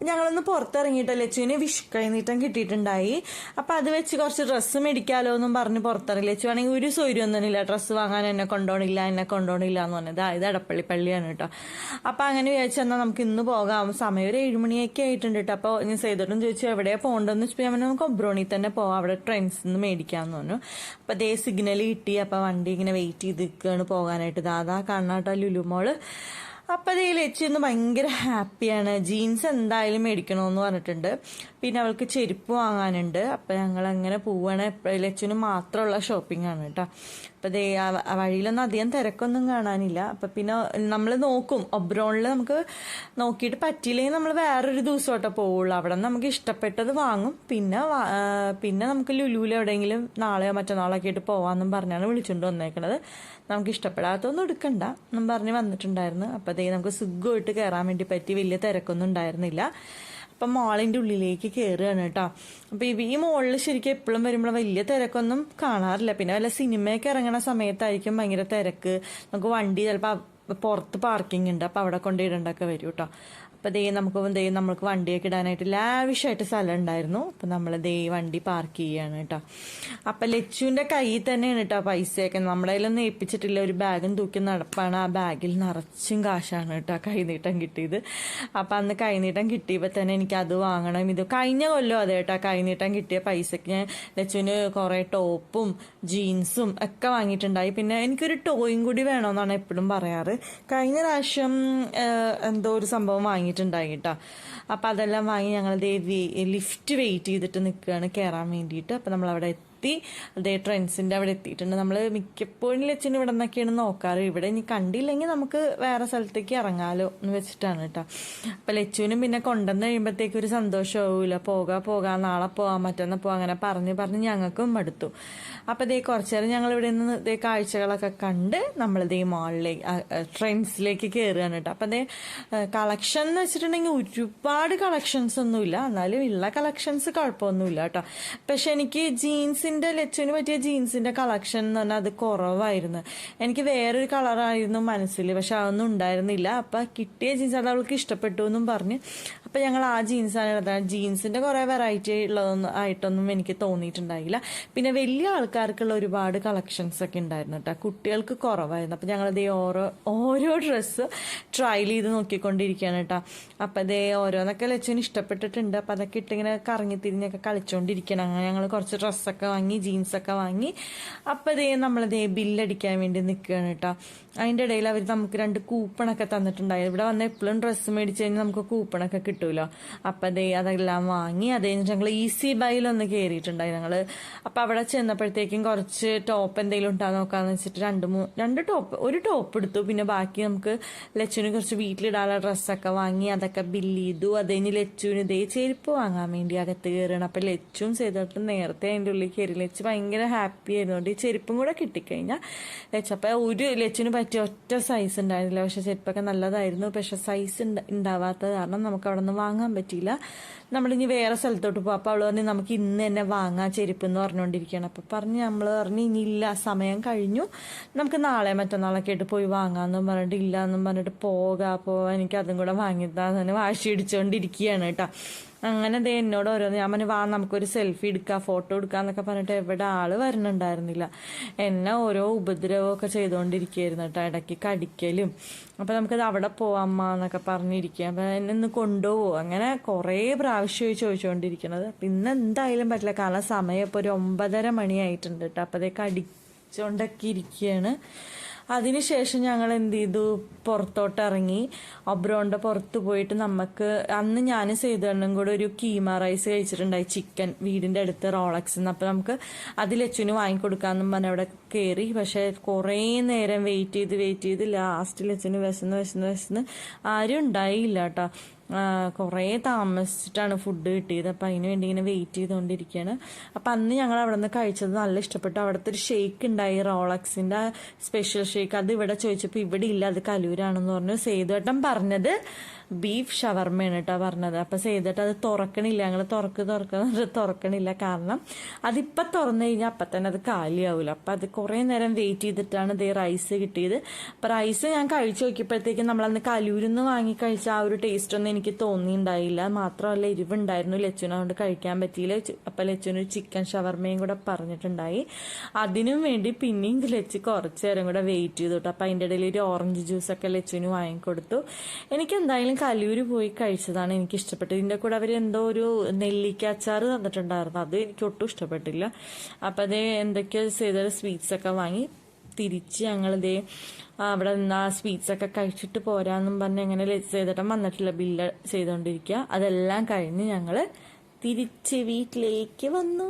ഞങ്ങളൊന്ന് പുറത്തിറങ്ങിയിട്ട് ലച്ചുവിന് വിഷു കൈനീട്ടം കിട്ടിയിട്ടുണ്ടായി. അപ്പം അത് വെച്ച് കുറച്ച് ഡ്രസ്സ് മേടിക്കാമല്ലോ എന്നും പറഞ്ഞ് പുറത്തിറങ്ങി. ലച്ചു ആണെങ്കിൽ ഒരു സൗകര്യമൊന്നുമില്ല, ഡ്രസ്സ് വാങ്ങാൻ എന്നെ കൊണ്ടുപോകണില്ല എന്ന് പറഞ്ഞത്. ഇത് എടപ്പള്ളി പള്ളിയാണ് കേട്ടോ. അപ്പം അങ്ങനെ വിചാരിച്ചെന്നാൽ നമുക്ക് ഇന്ന് പോകാം, സമയം ഒരു 7 മണിയൊക്കെ ആയിട്ടുണ്ട് കേട്ടോ. അപ്പോൾ ഞാൻ സേതോട്ടും ചോദിച്ചു എവിടെയാണ് പോകേണ്ടതെന്ന് വെച്ചാൽ ഞാൻ നമുക്ക് ഒബ്രോണിൽ തന്നെ പോകാം, അവിടെ ട്രെൻഡ്സിൽ നിന്ന് മേടിക്കാമെന്ന് പറഞ്ഞു. അപ്പം അതേ സിഗ്നൽ കിട്ടി. അപ്പം വണ്ടി ഇങ്ങനെ വെയിറ്റ് ചെയ്ത് നിൽക്കുകയാണ് പോകാനായിട്ട്. ദാദാ കാണാട്ടോ ലുലു മോള്. അപ്പം അതേ ലച്ചു ഭയങ്കര ഹാപ്പിയാണ്. ജീൻസ് എന്തായാലും മേടിക്കണമെന്ന് പറഞ്ഞിട്ടുണ്ട്. പിന്നെ അവൾക്ക് ചെരുപ്പ് വാങ്ങാനുണ്ട്. അപ്പം ഞങ്ങൾ അങ്ങനെ പോവുകയാണ്. ലച്ചുവിന് മാത്രമുള്ള ഷോപ്പിംഗ് ആണ് കേട്ടോ. അപ്പം അതേ വഴിയിലൊന്നും അധികം തിരക്കൊന്നും കാണാനില്ല. അപ്പം പിന്നെ നമ്മൾ നോക്കും, ഒബ്രോണിൽ നമുക്ക് നോക്കിയിട്ട് പറ്റിയില്ലെങ്കിൽ നമ്മൾ വേറൊരു ദിവസമായിട്ടേ പോവുള്ളൂ. അവിടെ നമുക്ക് ഇഷ്ടപ്പെട്ടത് വാങ്ങും. പിന്നെ നമുക്ക് ലുലുവിൽ എവിടെയെങ്കിലും നാളെയോ മറ്റന്നാളോ ഒക്കെ ആയിട്ട് പോകാമെന്നും പറഞ്ഞാണ് വിളിച്ചുകൊണ്ട് വന്നേക്കണത്. നമുക്ക് ഇഷ്ടപ്പെടാത്തൊന്നും എടുക്കണ്ട എന്നും പറഞ്ഞ് വന്നിട്ടുണ്ടായിരുന്നു. അപ്പം അതേ നമുക്ക് സുഖമായിട്ട് കയറാൻ വേണ്ടി പറ്റി, വലിയ തിരക്കൊന്നും ഉണ്ടായിരുന്നില്ല. അപ്പം മോളിൻ്റെ ഉള്ളിലേക്ക് കയറുകയാണ് കേട്ടോ. അപ്പം ഈ മോളിൽ ശരിക്കും എപ്പോഴും വരുമ്പോൾ വലിയ തിരക്കൊന്നും കാണാറില്ല. പിന്നെ വല്ല സിനിമയൊക്കെ ഇറങ്ങണ സമയത്തായിരിക്കും ഭയങ്കര തിരക്ക്. നമുക്ക് വണ്ടി ചിലപ്പോൾ പുറത്ത് പാർക്കിംഗ് ഉണ്ട്, അപ്പം അവിടെ കൊണ്ടിടേണ്ടൊക്കെ വരും കേട്ടോ. അപ്പം നമ്മൾക്ക് വണ്ടിയൊക്കെ ഇടാനായിട്ട് ലാവിഷായിട്ട് സ്ഥലം ഉണ്ടായിരുന്നു. അപ്പം നമ്മൾ വണ്ടി പാർക്ക് ചെയ്യാണ് കേട്ടോ. അപ്പം ലച്ചുവിൻ്റെ കയ്യിൽ തന്നെയാണ് കേട്ടോ പൈസയൊക്കെ. നമ്മുടെ കയ്യിലൊന്നും ഏൽപ്പിച്ചിട്ടില്ല, ഒരു ബാഗും തൂക്കി നടപ്പാണ്. ആ ബാഗിൽ നിറച്ചും കാശാണ് കേട്ടോ കൈനീട്ടം കിട്ടിയത്. അപ്പം അന്ന് കൈനീട്ടം കിട്ടിയപ്പോൾ തന്നെ എനിക്ക് അത് വാങ്ങണം, ഇത് കഴിഞ്ഞ കൊല്ലം അതെ കേട്ടോ കൈനീട്ടം കിട്ടിയ പൈസക്ക് ഞാൻ ലച്ചുവിന് കുറേ ടോപ്പും ജീൻസും ഒക്കെ വാങ്ങിയിട്ടുണ്ടായി. പിന്നെ എനിക്കൊരു ടോയും കൂടി വേണമെന്നാണ് എപ്പോഴും പറയാറ്. കഴിഞ്ഞ പ്രാവശ്യം എന്തോ ഒരു സംഭവം വാങ്ങിയിട്ടുണ്ടായി കേട്ടോ. അപ്പം അതെല്ലാം വാങ്ങി ഞങ്ങൾ ലിഫ്റ്റ് വെയിറ്റ് ചെയ്തിട്ട് നിൽക്കുകയാണ് കയറാൻ വേണ്ടിയിട്ട്. അപ്പം നമ്മളവിടെ അതേ ട്രെൻഡ്സിൻ്റെ അവിടെ എത്തിയിട്ടുണ്ട്. നമ്മൾ മിക്കപ്പോഴും ലച്ചിന് ഇവിടെ നിന്നൊക്കെയാണ് നോക്കാറ്. ഇവിടെ ഇനി കണ്ടില്ലെങ്കിൽ നമുക്ക് വേറെ സ്ഥലത്തേക്ക് ഇറങ്ങാലോ എന്ന് വെച്ചിട്ടാണ് കേട്ടോ. അപ്പം ലച്ചുവിനും പിന്നെ കൊണ്ടുവന്ന് കഴിയുമ്പോഴത്തേക്ക് ഒരു സന്തോഷമാവില്ല. പോകാം നാളെ പോകാം മറ്റന്നാൾ പോകാം അങ്ങനെ പറഞ്ഞ് ഞങ്ങൾക്കും മടുത്തു. അപ്പം കുറച്ച് നേരം ഞങ്ങൾ ഇവിടെ നിന്ന് കാഴ്ചകളൊക്കെ കണ്ട് നമ്മളിതേ മാളിലേക്ക് ട്രെൻഡ്സിലേക്ക് കയറുകയാണ് കേട്ടോ. അപ്പം കളക്ഷൻ എന്ന് വെച്ചിട്ടുണ്ടെങ്കിൽ ഒരുപാട് കളക്ഷൻസ് ഒന്നുമില്ല, എന്നാലും ഉള്ള കളക്ഷൻസ് കുഴപ്പമൊന്നുമില്ല കേട്ടോ. പക്ഷെ എനിക്ക് ലച്ചുവിന് പറ്റിയ ജീൻസിന്റെ കളക്ഷൻ എന്ന് പറഞ്ഞാൽ അത് കുറവായിരുന്നു. എനിക്ക് വേറൊരു കളറായിരുന്നു മനസ്സിൽ, പക്ഷെ അതൊന്നും ഉണ്ടായിരുന്നില്ല. അപ്പം കിട്ടിയ ജീൻസ് അത് അവൾക്ക് ഇഷ്ടപ്പെട്ടു എന്നും പറഞ്ഞ് അപ്പം ഞങ്ങൾ ആ ജീൻസാണ് എടുത്തത്. ജീൻസിന്റെ കുറേ വെറൈറ്റി ആയിട്ടൊന്നും എനിക്ക് തോന്നിയിട്ടുണ്ടായില്ല. പിന്നെ വലിയ ആൾക്കാർക്കുള്ള ഒരുപാട് കളക്ഷൻസ് ഒക്കെ ഉണ്ടായിരുന്നു കേട്ടോ, കുട്ടികൾക്ക് കുറവായിരുന്നു. അപ്പം ഞങ്ങളത് ഓരോ ഡ്രസ്സ് ട്രയൽ ചെയ്ത് നോക്കിക്കൊണ്ടിരിക്കുകയാണ് കേട്ടോ. അപ്പം ഓരോന്നൊക്കെ ലച്ചുവിന് ഇഷ്ടപ്പെട്ടിട്ടുണ്ട്. അപ്പം അതൊക്കെ ഇട്ടിങ്ങനെ കറങ്ങി തിരിഞ്ഞൊക്കെ കളിച്ചുകൊണ്ടിരിക്കണം. അങ്ങനെ ഞങ്ങൾ കുറച്ച് ഡ്രസ്സൊക്കെ വാങ്ങി, ജീൻസൊക്കെ വാങ്ങി. അപ്പം നമ്മളതേ ബില്ലടിക്കാൻ വേണ്ടി നിൽക്കുകയാണ് കേട്ടോ. അതിൻ്റെ ഇടയിൽ അവർ നമുക്ക് 2 കൂപ്പണൊക്കെ തന്നിട്ടുണ്ടായിരുന്നു. ഇവിടെ വന്ന് എപ്പോഴും ഡ്രസ്സ് മേടിച്ച് കഴിഞ്ഞാൽ നമുക്ക് കൂപ്പണൊക്കെ കിട്ടുമല്ലോ. അപ്പം അതെല്ലാം വാങ്ങി. അത് കഴിഞ്ഞിട്ട് ഞങ്ങൾ ഈസി ബൈയിലൊന്ന് കയറിയിട്ടുണ്ടായി ഞങ്ങൾ. അപ്പം അവിടെ ചെന്നപ്പോഴത്തേക്കും കുറച്ച് ടോപ്പ് എന്തെങ്കിലും ഉണ്ടാകുന്ന നോക്കാമെന്ന് വെച്ചിട്ട് ഒരു ടോപ്പ് എടുത്തു. പിന്നെ ബാക്കി നമുക്ക് ലച്ചുവിന് കുറച്ച് വീട്ടിലിടാനുള്ള ഡ്രസ്സൊക്കെ വാങ്ങി, അതൊക്കെ ബില്ല് ചെയ്തു. അത് കഴിഞ്ഞ് ലച്ചുവിന് ചെരുപ്പ് വാങ്ങാൻ വേണ്ടി അകത്ത് കയറണം. അപ്പം ലച്ചും ചെയ്തിട്ട് നേരത്തെ അതിൻ്റെ ഉള്ളിൽ കയറി. ലച്ചു ഭയങ്കര ഹാപ്പി ആയിരുന്നുകൊണ്ട് ഈ ചെരുപ്പും കൂടെ കിട്ടിക്കഴിഞ്ഞാൽ അപ്പം ലച്ചുവിന് പറ്റിയ ഒറ്റ സൈസ് ഉണ്ടായിരുന്നില്ല. പക്ഷെ ചെരുപ്പൊക്കെ നല്ലതായിരുന്നു. പക്ഷെ സൈസ് ഉണ്ടാവാത്തത് കാരണം നമുക്ക് അവിടെ നിന്ന് വാങ്ങാൻ പറ്റിയില്ല. നമ്മളിനി വേറെ സ്ഥലത്തോട്ട് പോകും. അപ്പോൾ അവൾ പറഞ്ഞ് നമുക്ക് ഇന്ന് തന്നെ വാങ്ങാം ചെരുപ്പ് എന്ന് പറഞ്ഞുകൊണ്ടിരിക്കുകയാണ്. അപ്പം നമ്മൾ പറഞ്ഞു ഇനിയില്ല, സമയം കഴിഞ്ഞു, നമുക്ക് നാളെ മറ്റന്നാളൊക്കെ ആയിട്ട് പോയി വാങ്ങാമെന്നും പറഞ്ഞിട്ട് ഇല്ല എന്നും പറഞ്ഞിട്ട് പോകാം എനിക്ക് അതും കൂടെ വാങ്ങിത്താന്ന് വാശി ഇടിച്ചുകൊണ്ടിരിക്കുകയാണ് കേട്ടോ. അങ്ങനെ എന്നോട് ഓരോന്ന് ഞാൻ പറഞ്ഞു വാ നമുക്കൊരു സെൽഫി എടുക്കാം, ഫോട്ടോ എടുക്കാം എന്നൊക്കെ പറഞ്ഞിട്ട് എവിടെ ആള് വരണുണ്ടായിരുന്നില്ല. എന്നെ ഓരോ ഉപദ്രവമൊക്കെ ചെയ്തുകൊണ്ടിരിക്കുകയായിരുന്നു കേട്ടോ, ഇടയ്ക്ക് കടിക്കലും. അപ്പം നമുക്കത് അവിടെ പോവാമ്മ എന്നൊക്കെ പറഞ്ഞിരിക്കുക. അപ്പം എന്നെ ഒന്ന് കൊണ്ടുപോകുമോ അങ്ങനെ കുറേ പ്രാവശ്യമായി ചോദിച്ചുകൊണ്ടിരിക്കണത്. അപ്പം ഇന്ന് എന്തായാലും പറ്റില്ല, കാരണം സമയം ഇപ്പോൾ ഒരു 9:30 മണിയായിട്ടുണ്ട് കേട്ടോ. അപ്പം കടിച്ചുകൊണ്ടൊക്കെ ഇരിക്കുകയാണ്. അതിനുശേഷം ഞങ്ങൾ എന്ത് ചെയ്തു, പുറത്തോട്ട് ഇറങ്ങി. ഒബ്രോണിൻ്റെ പുറത്ത് പോയിട്ട് നമുക്ക് അന്ന് ഞാൻ സേതുവണ്ണും കൂടെ ഒരു കീമ റൈസ് കഴിച്ചിട്ടുണ്ടായി, ചിക്കൻ, വീടിൻ്റെ അടുത്ത് റോളക്സ് നിന്ന്. അപ്പം നമുക്ക് അതിൽ ലച്ചുവിന് വാങ്ങിക്കൊടുക്കാമെന്നും പറഞ്ഞ് അവിടെ കയറി. പക്ഷേ കുറേ നേരം വെയിറ്റ് ചെയ്ത് ലാസ്റ്റ് ലച്ചുവിന് വിശന്ന് ആരും ഉണ്ടായില്ല കേട്ടോ. കുറേ താമസിച്ചിട്ടാണ് ഫുഡ് കിട്ടിയത്. അപ്പം അതിന് വേണ്ടി ഇങ്ങനെ വെയിറ്റ് ചെയ്തുകൊണ്ടിരിക്കുകയാണ്. അപ്പം അന്ന് ഞങ്ങൾ അവിടെ നിന്ന് കഴിച്ചത് നല്ല ഇഷ്ടപ്പെട്ടു. അവിടുത്തെ ഒരു ഷേക്ക് ഉണ്ടായി, റോളക്സിൻ്റെ സ്പെഷ്യൽ ഷേക്ക്. അത് ഇവിടെ ചോദിച്ചപ്പോൾ ഇവിടെ ഇല്ല, അത് കലൂരാണെന്ന് പറഞ്ഞു. സേതുവേട്ടൻ പറഞ്ഞത് ബീഫ് ഷവർമ്മയാണ് കേട്ടോ പറഞ്ഞത്. അപ്പം ചെയ്തിട്ട് അത് തുറക്കണില്ല, ഞങ്ങൾ തുറക്കണില്ല. കാരണം അതിപ്പം തുറന്നു കഴിഞ്ഞാൽ അപ്പം തന്നെ അത് കാലിയാവില്ല. അപ്പം അത് കുറേ നേരം വെയിറ്റ് ചെയ്തിട്ടാണ് ഇതേ റൈസ് കിട്ടിയത്. അപ്പം റൈസ് ഞാൻ കഴിച്ചു നോക്കിയപ്പോഴത്തേക്കും നമ്മളന്ന് കലൂരിൽ നിന്ന് വാങ്ങി കഴിച്ച ആ ഒരു ടേസ്റ്റ് ഒന്നും എനിക്ക് തോന്നിയിട്ടുണ്ടായില്ല. മാത്രമല്ല എരിവുണ്ടായിരുന്നു, ലച്ചുവിനെ കൊണ്ട് കഴിക്കാൻ പറ്റിയില്ല. അപ്പം ലച്ചുവിന് ചിക്കൻ ഷവർമ്മയും കൂടെ പറഞ്ഞിട്ടുണ്ടായി. അതിനും വേണ്ടി പിന്നെയും ലച്ച് കുറച്ച് നേരം കൂടെ വെയിറ്റ് ചെയ്തു കേട്ടോ. അപ്പം അതിൻ്റെ ഇടയിൽ ഒരു ഓറഞ്ച് ജ്യൂസൊക്കെ ലച്ചുവിന് വാങ്ങിക്കൊടുത്തു. എനിക്ക് എന്തായാലും കലൂര് പോയി കഴിച്ചതാണ് എനിക്ക് ഇഷ്ടപ്പെട്ടത്. ഇതിൻ്റെ കൂടെ അവർ എന്തോ ഒരു നെല്ലിക്ക അച്ചാർ തന്നിട്ടുണ്ടായിരുന്നു, അത് എനിക്ക് ഒട്ടും ഇഷ്ടപ്പെട്ടില്ല. അപ്പം അതേ എന്തൊക്കെയോ ചെയ്ത സ്വീറ്റ്സൊക്കെ വാങ്ങി തിരിച്ച് ഞങ്ങളിതേ അവിടെ നിന്ന് ആ സ്വീറ്റ്സൊക്കെ കഴിച്ചിട്ട് പോരാന്നും പറഞ്ഞ് എങ്ങനെ ചെയ്തിട്ടും വന്നിട്ടില്ല, ബില്ല് ചെയ്തുകൊണ്ടിരിക്കുക. അതെല്ലാം കഴിഞ്ഞ് ഞങ്ങൾ തിരിച്ച് വീട്ടിലേക്ക് വന്നു.